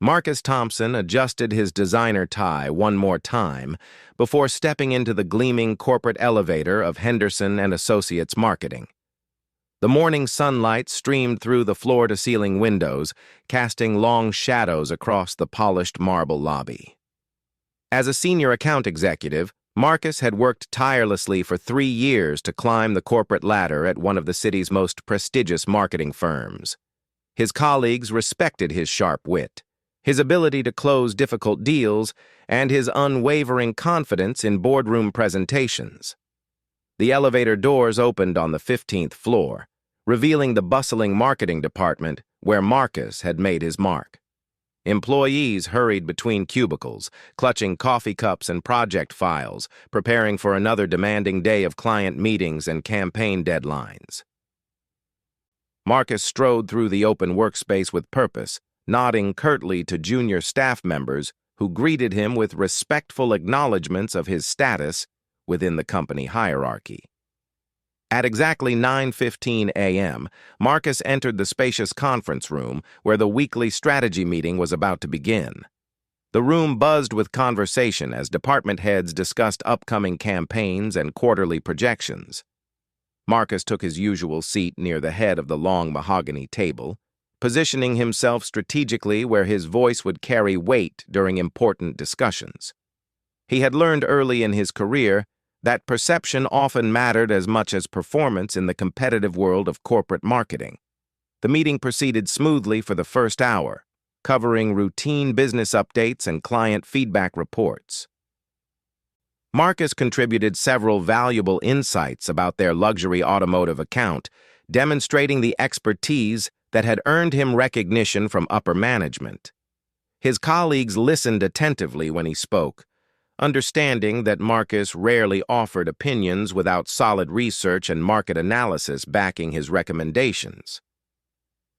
Marcus Thompson adjusted his designer tie one more time before stepping into the gleaming corporate elevator of Henderson and Associates Marketing. The morning sunlight streamed through the floor-to-ceiling windows, casting long shadows across the polished marble lobby. As a senior account executive, Marcus had worked tirelessly for 3 years to climb the corporate ladder at one of the city's most prestigious marketing firms. His colleagues respected his sharp wit, his ability to close difficult deals, and his unwavering confidence in boardroom presentations. The elevator doors opened on the 15th floor, revealing the bustling marketing department where Marcus had made his mark. Employees hurried between cubicles, clutching coffee cups and project files, preparing for another demanding day of client meetings and campaign deadlines. Marcus strode through the open workspace with purpose, nodding curtly to junior staff members who greeted him with respectful acknowledgments of his status within the company hierarchy. At exactly 9:15 a.m., Marcus entered the spacious conference room where the weekly strategy meeting was about to begin. The room buzzed with conversation as department heads discussed upcoming campaigns and quarterly projections. Marcus took his usual seat near the head of the long mahogany table, positioning himself strategically where his voice would carry weight during important discussions. He had learned early in his career that perception often mattered as much as performance in the competitive world of corporate marketing. The meeting proceeded smoothly for the first hour, covering routine business updates and client feedback reports. Marcus contributed several valuable insights about their luxury automotive account, demonstrating the expertise that had earned him recognition from upper management. His colleagues listened attentively when he spoke, understanding that Marcus rarely offered opinions without solid research and market analysis backing his recommendations.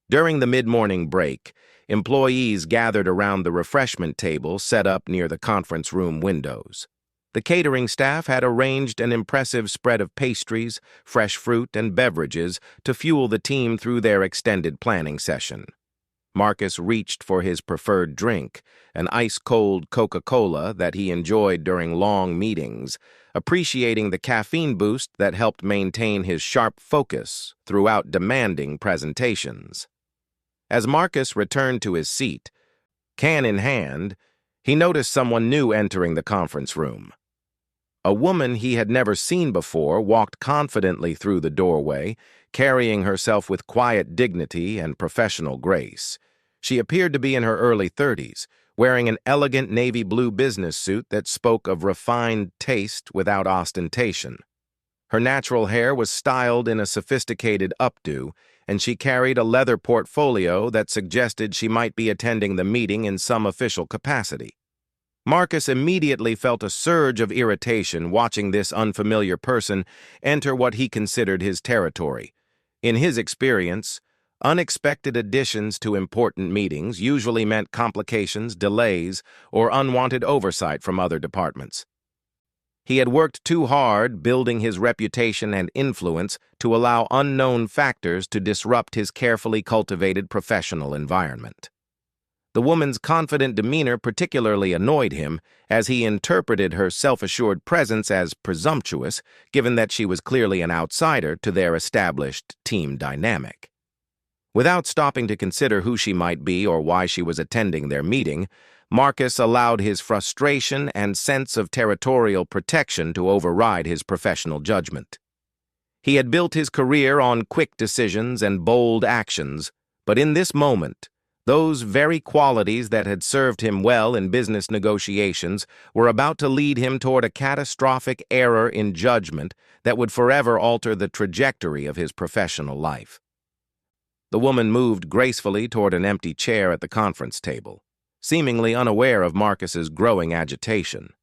During the mid-morning break, employees gathered around the refreshment table set up near the conference room windows. The catering staff had arranged an impressive spread of pastries, fresh fruit, and beverages to fuel the team through their extended planning session. Marcus reached for his preferred drink, an ice-cold Coca-Cola that he enjoyed during long meetings, appreciating the caffeine boost that helped maintain his sharp focus throughout demanding presentations. As Marcus returned to his seat, can in hand, he noticed someone new entering the conference room. A woman he had never seen before walked confidently through the doorway, carrying herself with quiet dignity and professional grace. She appeared to be in her early 30s, wearing an elegant navy blue business suit that spoke of refined taste without ostentation. Her natural hair was styled in a sophisticated updo, and she carried a leather portfolio that suggested she might be attending the meeting in some official capacity. Marcus immediately felt a surge of irritation watching this unfamiliar person enter what he considered his territory. In his experience, unexpected additions to important meetings usually meant complications, delays, or unwanted oversight from other departments. He had worked too hard building his reputation and influence to allow unknown factors to disrupt his carefully cultivated professional environment. The woman's confident demeanor particularly annoyed him, as he interpreted her self-assured presence as presumptuous, given that she was clearly an outsider to their established team dynamic. Without stopping to consider who she might be or why she was attending their meeting, Marcus allowed his frustration and sense of territorial protection to override his professional judgment. He had built his career on quick decisions and bold actions, but in this moment, those very qualities that had served him well in business negotiations were about to lead him toward a catastrophic error in judgment that would forever alter the trajectory of his professional life. The woman moved gracefully toward an empty chair at the conference table, seemingly unaware of Marcus's growing agitation.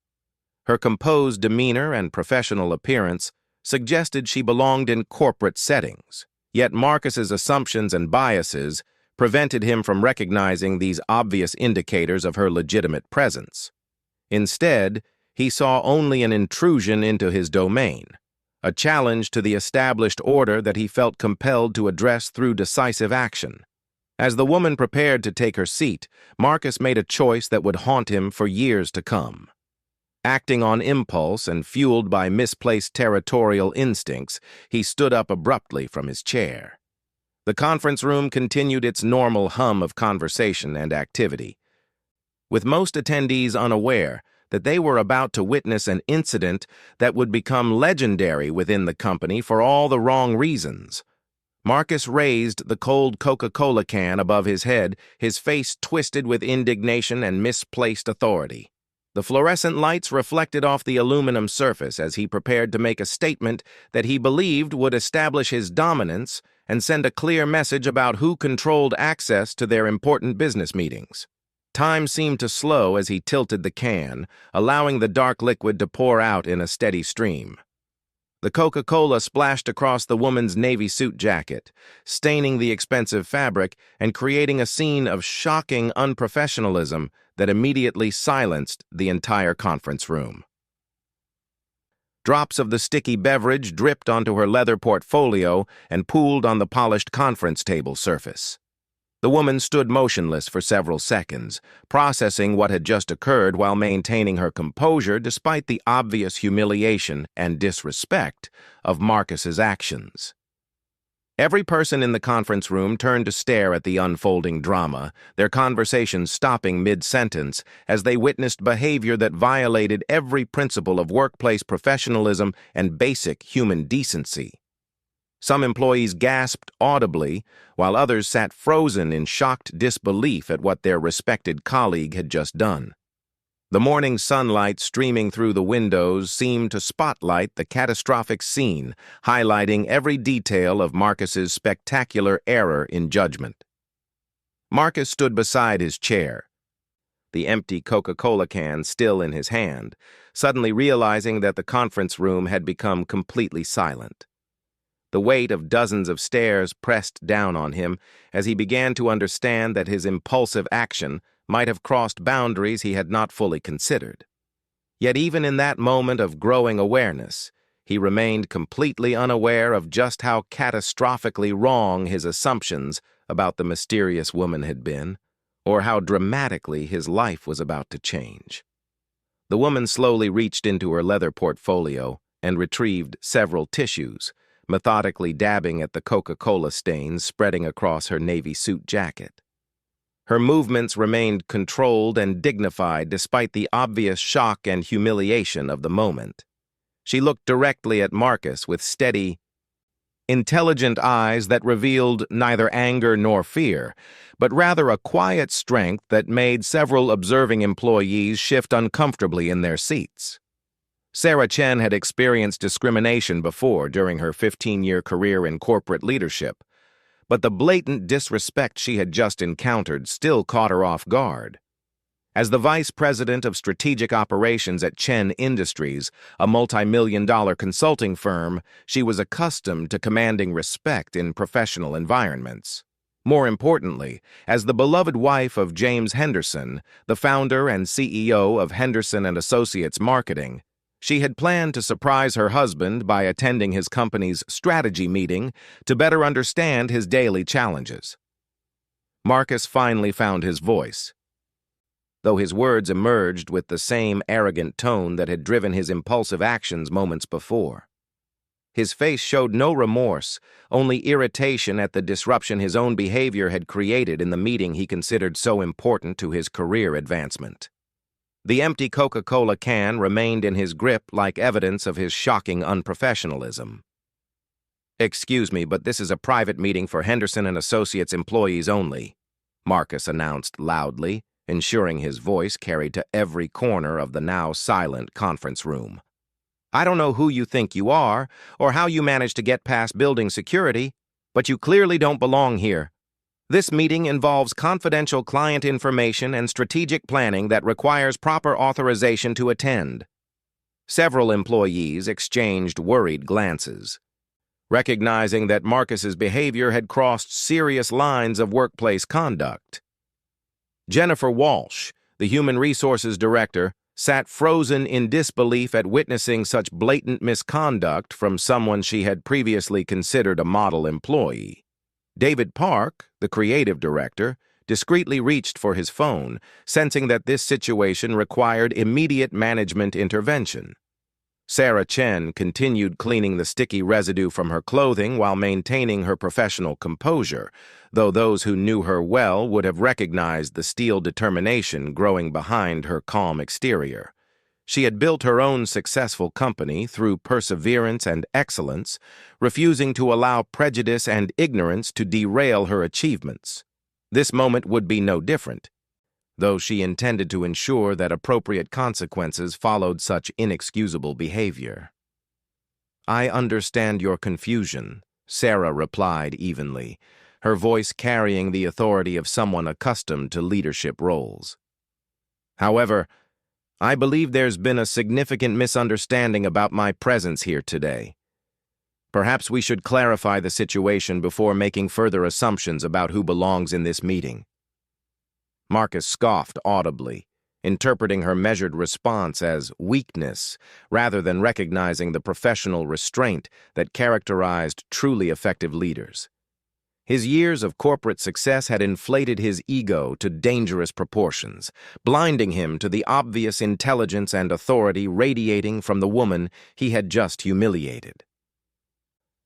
Her composed demeanor and professional appearance suggested she belonged in corporate settings, yet Marcus's assumptions and biases prevented him from recognizing these obvious indicators of her legitimate presence. Instead, he saw only an intrusion into his domain, a challenge to the established order that he felt compelled to address through decisive action. As the woman prepared to take her seat, Marcus made a choice that would haunt him for years to come. Acting on impulse and fueled by misplaced territorial instincts, he stood up abruptly from his chair. The conference room continued its normal hum of conversation and activity, with most attendees unaware that they were about to witness an incident that would become legendary within the company for all the wrong reasons. Marcus raised the cold Coca-Cola can above his head, his face twisted with indignation and misplaced authority. The fluorescent lights reflected off the aluminum surface as he prepared to make a statement that he believed would establish his dominance and send a clear message about who controlled access to their important business meetings. Time seemed to slow as he tilted the can, allowing the dark liquid to pour out in a steady stream. The Coca-Cola splashed across the woman's navy suit jacket, staining the expensive fabric and creating a scene of shocking unprofessionalism that immediately silenced the entire conference room. Drops of the sticky beverage dripped onto her leather portfolio and pooled on the polished conference table surface. The woman stood motionless for several seconds, processing what had just occurred while maintaining her composure despite the obvious humiliation and disrespect of Marcus's actions. Every person in the conference room turned to stare at the unfolding drama, their conversations stopping mid-sentence as they witnessed behavior that violated every principle of workplace professionalism and basic human decency. Some employees gasped audibly, while others sat frozen in shocked disbelief at what their respected colleague had just done. The morning sunlight streaming through the windows seemed to spotlight the catastrophic scene, highlighting every detail of Marcus's spectacular error in judgment. Marcus stood beside his chair, the empty Coca-Cola can still in his hand, suddenly realizing that the conference room had become completely silent. The weight of dozens of stares pressed down on him as he began to understand that his impulsive action might have crossed boundaries he had not fully considered. Yet even in that moment of growing awareness, he remained completely unaware of just how catastrophically wrong his assumptions about the mysterious woman had been, or how dramatically his life was about to change. The woman slowly reached into her leather portfolio and retrieved several tissues, methodically dabbing at the Coca-Cola stains spreading across her navy suit jacket. Her movements remained controlled and dignified despite the obvious shock and humiliation of the moment. She looked directly at Marcus with steady, intelligent eyes that revealed neither anger nor fear, but rather a quiet strength that made several observing employees shift uncomfortably in their seats. Sarah Chen had experienced discrimination before during her 15-year career in corporate leadership, but the blatant disrespect she had just encountered still caught her off guard. As the vice president of strategic operations at Chen Industries, a multi-million-dollar consulting firm, she was accustomed to commanding respect in professional environments. More importantly, as the beloved wife of James Henderson, the founder and CEO of Henderson and Associates Marketing, she had planned to surprise her husband by attending his company's strategy meeting to better understand his daily challenges. Marcus finally found his voice, though his words emerged with the same arrogant tone that had driven his impulsive actions moments before. His face showed no remorse, only irritation at the disruption his own behavior had created in the meeting he considered so important to his career advancement. The empty Coca-Cola can remained in his grip like evidence of his shocking unprofessionalism. "Excuse me, but this is a private meeting for Henderson and Associates employees only," Marcus announced loudly, ensuring his voice carried to every corner of the now silent conference room. "I don't know who you think you are, or how you managed to get past building security, but you clearly don't belong here. This meeting involves confidential client information and strategic planning that requires proper authorization to attend." Several employees exchanged worried glances, recognizing that Marcus's behavior had crossed serious lines of workplace conduct. Jennifer Walsh, the human resources director, sat frozen in disbelief at witnessing such blatant misconduct from someone she had previously considered a model employee. David Park, the creative director, discreetly reached for his phone, sensing that this situation required immediate management intervention. Sarah Chen continued cleaning the sticky residue from her clothing while maintaining her professional composure, though those who knew her well would have recognized the steel determination growing behind her calm exterior. She had built her own successful company through perseverance and excellence, refusing to allow prejudice and ignorance to derail her achievements. This moment would be no different, though she intended to ensure that appropriate consequences followed such inexcusable behavior. "I understand your confusion," Sarah replied evenly, her voice carrying the authority of someone accustomed to leadership roles. "However, I believe there's been a significant misunderstanding about my presence here today. Perhaps we should clarify the situation before making further assumptions about who belongs in this meeting." Marcus scoffed audibly, interpreting her measured response as weakness rather than recognizing the professional restraint that characterized truly effective leaders. His years of corporate success had inflated his ego to dangerous proportions, blinding him to the obvious intelligence and authority radiating from the woman he had just humiliated.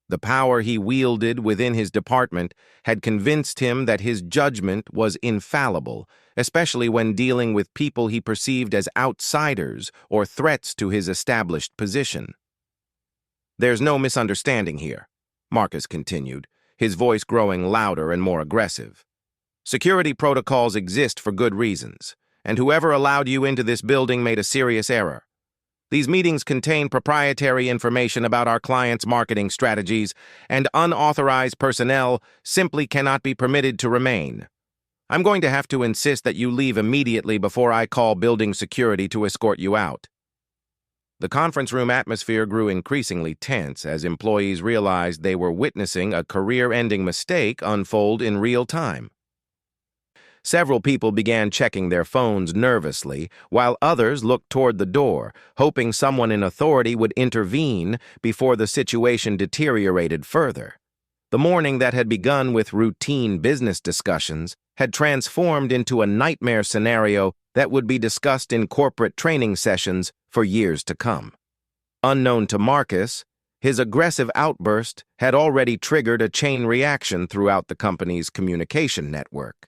The power he wielded within his department had convinced him that his judgment was infallible, especially when dealing with people he perceived as outsiders or threats to his established position. "There's no misunderstanding here," Marcus continued, his voice growing louder and more aggressive. "Security protocols exist for good reasons, and whoever allowed you into this building made a serious error. These meetings contain proprietary information about our clients' marketing strategies, and unauthorized personnel simply cannot be permitted to remain. I'm going to have to insist that you leave immediately before I call building security to escort you out." The conference room atmosphere grew increasingly tense as employees realized they were witnessing a career-ending mistake unfold in real time. Several people began checking their phones nervously, while others looked toward the door, hoping someone in authority would intervene before the situation deteriorated further. The morning that had begun with routine business discussions had transformed into a nightmare scenario that would be discussed in corporate training sessions for years to come. Unknown to Marcus, his aggressive outburst had already triggered a chain reaction throughout the company's communication network.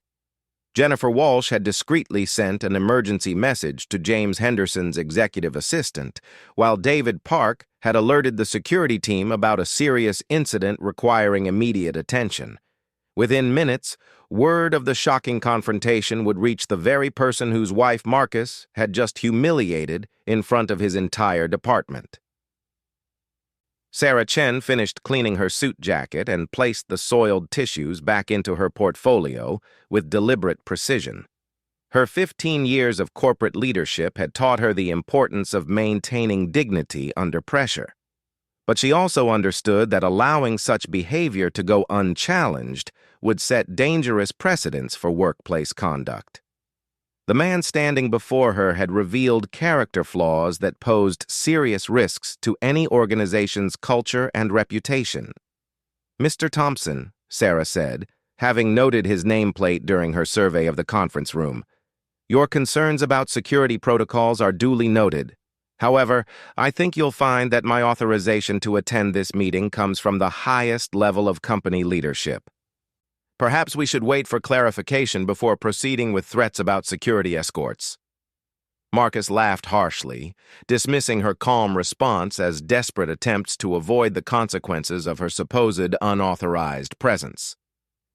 Jennifer Walsh had discreetly sent an emergency message to James Henderson's executive assistant, while David Park had alerted the security team about a serious incident requiring immediate attention. Within minutes, word of the shocking confrontation would reach the very person whose wife Marcus had just humiliated in front of his entire department. Sarah Chen finished cleaning her suit jacket and placed the soiled tissues back into her portfolio with deliberate precision. Her 15 years of corporate leadership had taught her the importance of maintaining dignity under pressure. But she also understood that allowing such behavior to go unchallenged would set dangerous precedents for workplace conduct. The man standing before her had revealed character flaws that posed serious risks to any organization's culture and reputation. "Mr. Thompson," Sarah said, having noted his nameplate during her survey of the conference room, "your concerns about security protocols are duly noted. However, I think you'll find that my authorization to attend this meeting comes from the highest level of company leadership. Perhaps we should wait for clarification before proceeding with threats about security escorts." Marcus laughed harshly, dismissing her calm response as desperate attempts to avoid the consequences of her supposed unauthorized presence.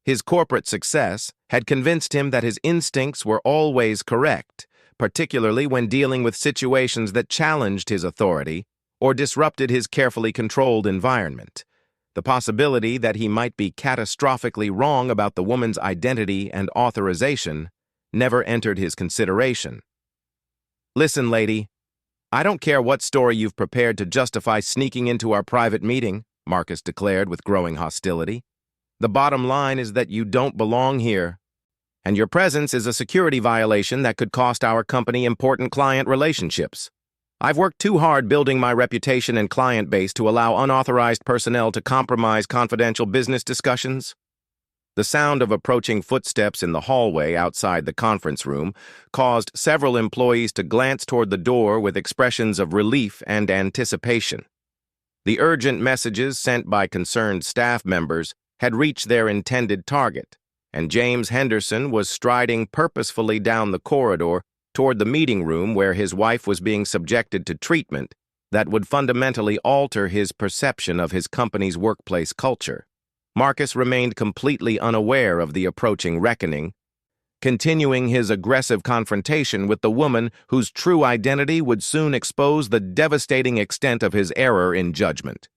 His corporate success had convinced him that his instincts were always correct, particularly when dealing with situations that challenged his authority or disrupted his carefully controlled environment. The possibility that he might be catastrophically wrong about the woman's identity and authorization never entered his consideration. "Listen, lady, I don't care what story you've prepared to justify sneaking into our private meeting," Marcus declared with growing hostility. "The bottom line is that you don't belong here, and your presence is a security violation that could cost our company important client relationships. I've worked too hard building my reputation and client base to allow unauthorized personnel to compromise confidential business discussions." The sound of approaching footsteps in the hallway outside the conference room caused several employees to glance toward the door with expressions of relief and anticipation. The urgent messages sent by concerned staff members had reached their intended target, and James Henderson was striding purposefully down the corridor toward the meeting room where his wife was being subjected to treatment that would fundamentally alter his perception of his company's workplace culture. Marcus remained completely unaware of the approaching reckoning, continuing his aggressive confrontation with the woman whose true identity would soon expose the devastating extent of his error in judgment.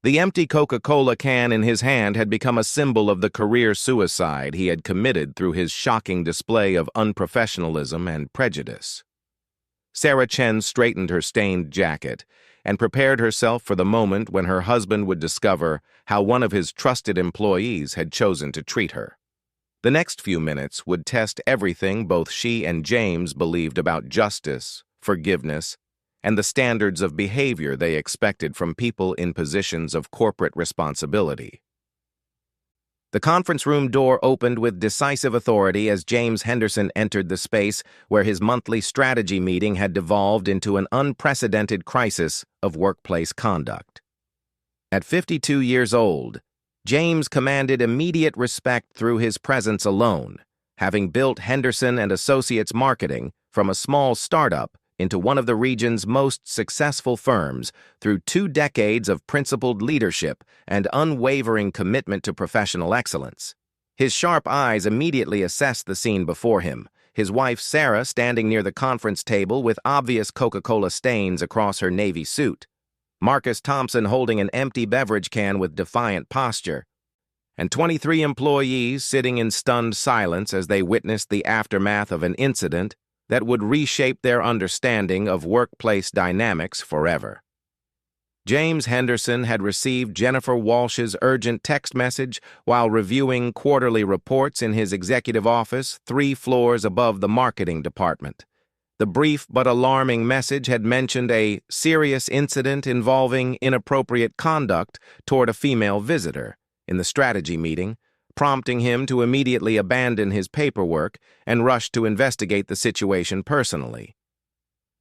The empty Coca-Cola can in his hand had become a symbol of the career suicide he had committed through his shocking display of unprofessionalism and prejudice. Sarah Chen straightened her stained jacket and prepared herself for the moment when her husband would discover how one of his trusted employees had chosen to treat her. The next few minutes would test everything both she and James believed about justice, forgiveness, and the standards of behavior they expected from people in positions of corporate responsibility. The conference room door opened with decisive authority as James Henderson entered the space where his monthly strategy meeting had devolved into an unprecedented crisis of workplace conduct. At 52 years old, James commanded immediate respect through his presence alone, having built Henderson and Associates Marketing from a small startup into one of the region's most successful firms through 2 decades of principled leadership and unwavering commitment to professional excellence. His sharp eyes immediately assessed the scene before him, his wife Sarah standing near the conference table with obvious Coca-Cola stains across her navy suit, Marcus Thompson holding an empty beverage can with defiant posture, and 23 employees sitting in stunned silence as they witnessed the aftermath of an incident that would reshape their understanding of workplace dynamics forever. James Henderson had received Jennifer Walsh's urgent text message while reviewing quarterly reports in his executive office 3 floors above the marketing department. The brief but alarming message had mentioned a serious incident involving inappropriate conduct toward a female visitor in the strategy meeting, prompting him to immediately abandon his paperwork and rush to investigate the situation personally.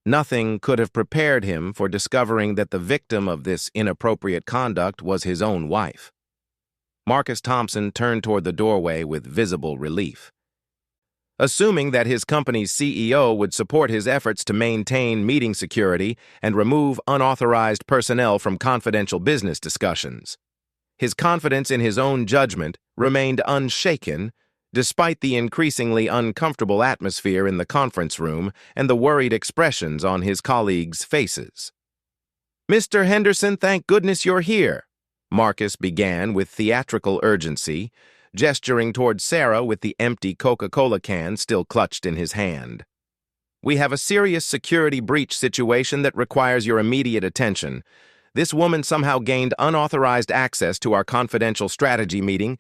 Nothing could have prepared him for discovering that the victim of this inappropriate conduct was his own wife. Marcus Thompson turned toward the doorway with visible relief. Assuming that his company's CEO would support his efforts to maintain meeting security and remove unauthorized personnel from confidential business discussions, his confidence in his own judgment remained unshaken despite the increasingly uncomfortable atmosphere in the conference room and the worried expressions on his colleagues' faces. "Mr. Henderson, thank goodness you're here," Marcus began with theatrical urgency, gesturing toward Sarah with the empty Coca-Cola can still clutched in his hand. "We have a serious security breach situation that requires your immediate attention. This woman somehow gained unauthorized access to our confidential strategy meeting,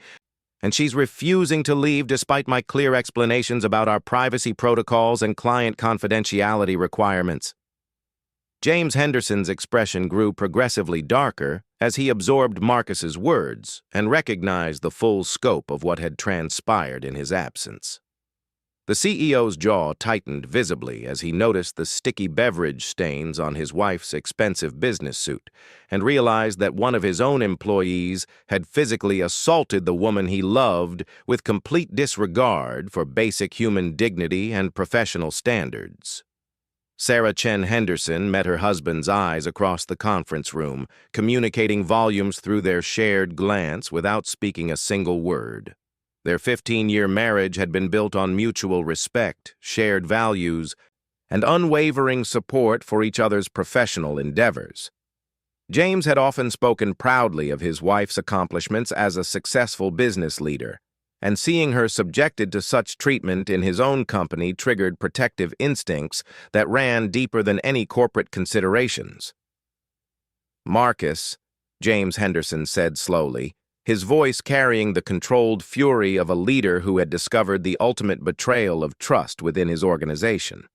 and she's refusing to leave despite my clear explanations about our privacy protocols and client confidentiality requirements." James Henderson's expression grew progressively darker as he absorbed Marcus's words and recognized the full scope of what had transpired in his absence. The CEO's jaw tightened visibly as he noticed the sticky beverage stains on his wife's expensive business suit and realized that one of his own employees had physically assaulted the woman he loved with complete disregard for basic human dignity and professional standards. Sarah Chen Henderson met her husband's eyes across the conference room, communicating volumes through their shared glance without speaking a single word. Their 15-year marriage had been built on mutual respect, shared values, and unwavering support for each other's professional endeavors. James had often spoken proudly of his wife's accomplishments as a successful business leader, and seeing her subjected to such treatment in his own company triggered protective instincts that ran deeper than any corporate considerations. "Marcus," James Henderson said slowly, his voice carrying the controlled fury of a leader who had discovered the ultimate betrayal of trust within his organization.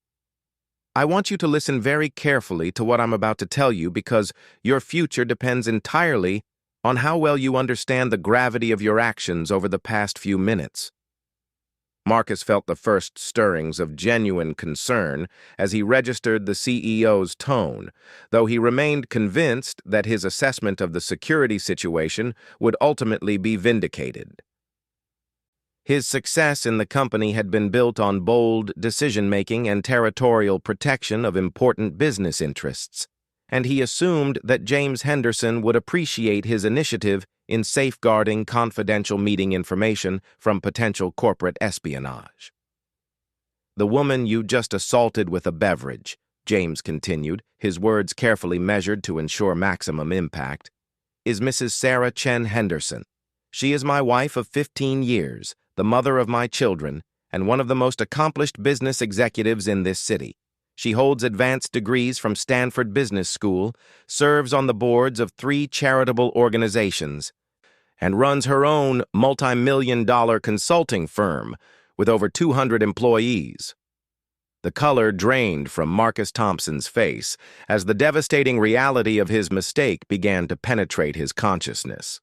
"I want you to listen very carefully to what I'm about to tell you because your future depends entirely on how well you understand the gravity of your actions over the past few minutes. Marcus felt the first stirrings of genuine concern as he registered the CEO's tone, though he remained convinced that his assessment of the security situation would ultimately be vindicated. His success in the company had been built on bold decision-making and territorial protection of important business interests, and he assumed that James Henderson would appreciate his initiative in safeguarding confidential meeting information from potential corporate espionage. "The woman you just assaulted with a beverage," James continued, his words carefully measured to ensure maximum impact, "is Mrs. Sarah Chen Henderson. She is my wife of 15 years, the mother of my children, and one of the most accomplished business executives in this city. She holds advanced degrees from Stanford Business School, serves on the boards of 3 charitable organizations, and runs her own multi-million-dollar consulting firm with over 200 employees." The color drained from Marcus Thompson's face as the devastating reality of his mistake began to penetrate his consciousness.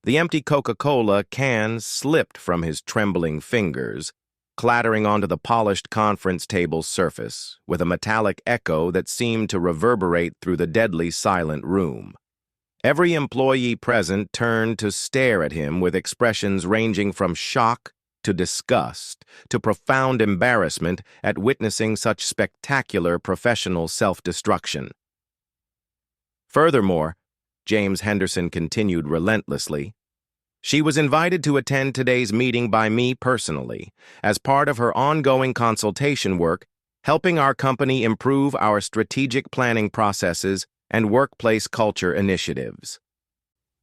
The empty Coca-Cola can slipped from his trembling fingers, clattering onto the polished conference table surface with a metallic echo that seemed to reverberate through the deadly silent room. Every employee present turned to stare at him with expressions ranging from shock to disgust to profound embarrassment at witnessing such spectacular professional self-destruction. Furthermore, James Henderson continued relentlessly, she was invited to attend today's meeting by me personally, as part of her ongoing consultation work, helping our company improve our strategic planning processes and workplace culture initiatives.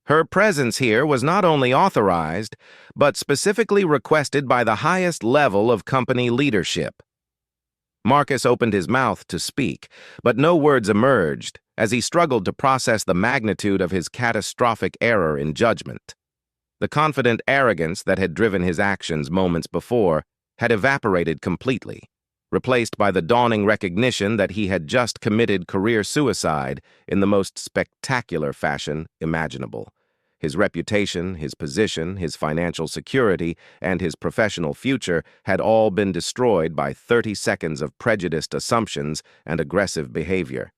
Her presence here was not only authorized, but specifically requested by the highest level of company leadership. Marcus opened his mouth to speak, but no words emerged as he struggled to process the magnitude of his catastrophic error in judgment. The confident arrogance that had driven his actions moments before had evaporated completely, replaced by the dawning recognition that he had just committed career suicide in the most spectacular fashion imaginable. His reputation, his position, his financial security, and his professional future had all been destroyed by 30 seconds of prejudiced assumptions and aggressive behavior.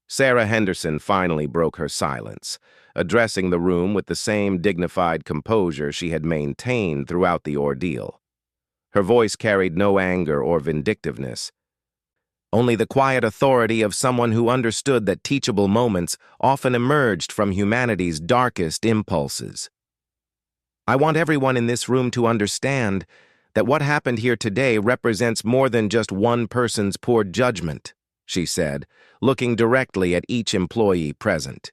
Sarah Henderson finally broke her silence, addressing the room with the same dignified composure she had maintained throughout the ordeal. Her voice carried no anger or vindictiveness, only the quiet authority of someone who understood that teachable moments often emerged from humanity's darkest impulses. "I want everyone in this room to understand that what happened here today represents more than just one person's poor judgment," she said, looking directly at each employee present.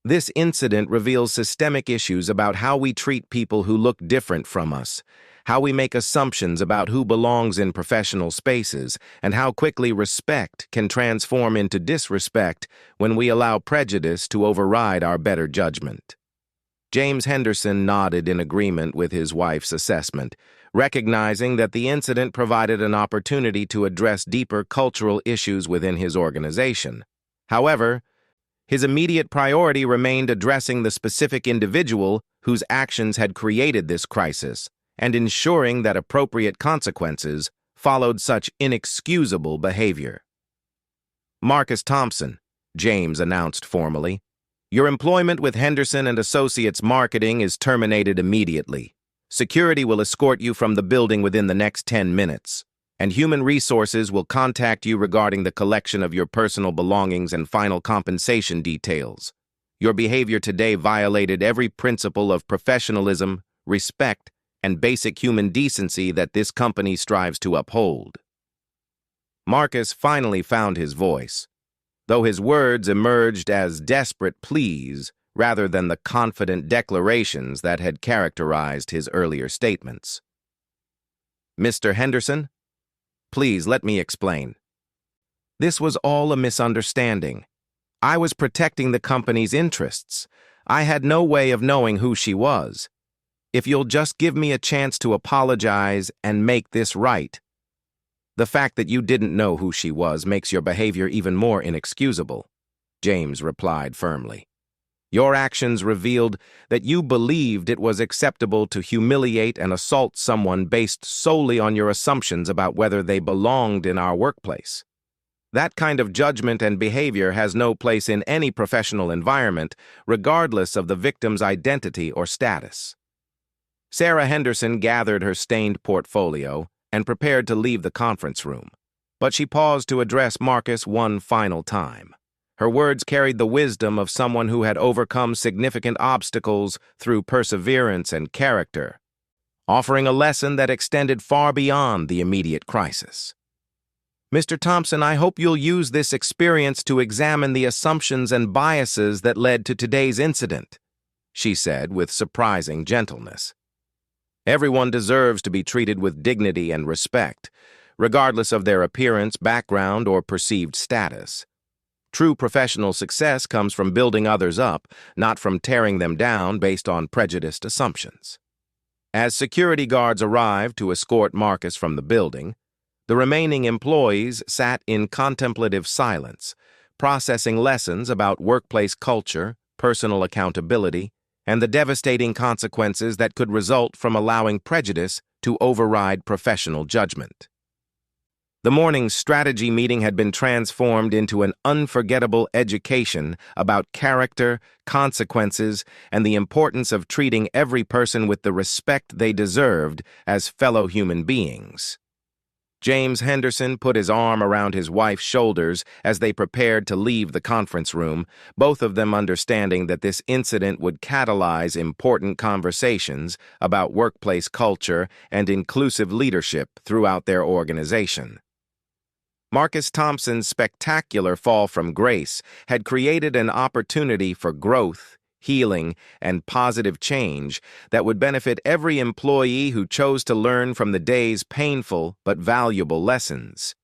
"This incident reveals systemic issues about how we treat people who look different from us, how we make assumptions about who belongs in professional spaces, and how quickly respect can transform into disrespect when we allow prejudice to override our better judgment." James Henderson nodded in agreement with his wife's assessment, recognizing that the incident provided an opportunity to address deeper cultural issues within his organization. However, his immediate priority remained addressing the specific individual whose actions had created this crisis and ensuring that appropriate consequences followed such inexcusable behavior. "Marcus Thompson," James announced formally, "your employment with Henderson and Associates Marketing is terminated immediately. Security will escort you from the building within the next 10 minutes, and Human Resources will contact you regarding the collection of your personal belongings and final compensation details. Your behavior today violated every principle of professionalism, respect, and basic human decency that this company strives to uphold." Marcus finally found his voice, though his words emerged as desperate pleas rather than the confident declarations that had characterized his earlier statements. "Mr. Henderson, please let me explain. This was all a misunderstanding. I was protecting the company's interests. I had no way of knowing who she was. If you'll just give me a chance to apologize and make this right." "The fact that you didn't know who she was makes your behavior even more inexcusable," James replied firmly. Your actions revealed that you believed it was acceptable to humiliate and assault someone based solely on your assumptions about whether they belonged in our workplace. That kind of judgment and behavior has no place in any professional environment, regardless of the victim's identity or status. Sarah Henderson gathered her stained portfolio and prepared to leave the conference room, but she paused to address Marcus one final time. Her words carried the wisdom of someone who had overcome significant obstacles through perseverance and character, offering a lesson that extended far beyond the immediate crisis. Mr. Thompson, I hope you'll use this experience to examine the assumptions and biases that led to today's incident, she said with surprising gentleness. Everyone deserves to be treated with dignity and respect, regardless of their appearance, background, or perceived status. True professional success comes from building others up, not from tearing them down based on prejudiced assumptions. As security guards arrived to escort Marcus from the building, the remaining employees sat in contemplative silence, processing lessons about workplace culture, personal accountability, and the devastating consequences that could result from allowing prejudice to override professional judgment. The morning's strategy meeting had been transformed into an unforgettable education about character, consequences, and the importance of treating every person with the respect they deserved as fellow human beings. James Henderson put his arm around his wife's shoulders as they prepared to leave the conference room, both of them understanding that this incident would catalyze important conversations about workplace culture and inclusive leadership throughout their organization. Marcus Thompson's spectacular fall from grace had created an opportunity for growth, healing, and positive change that would benefit every employee who chose to learn from the day's painful but valuable lessons.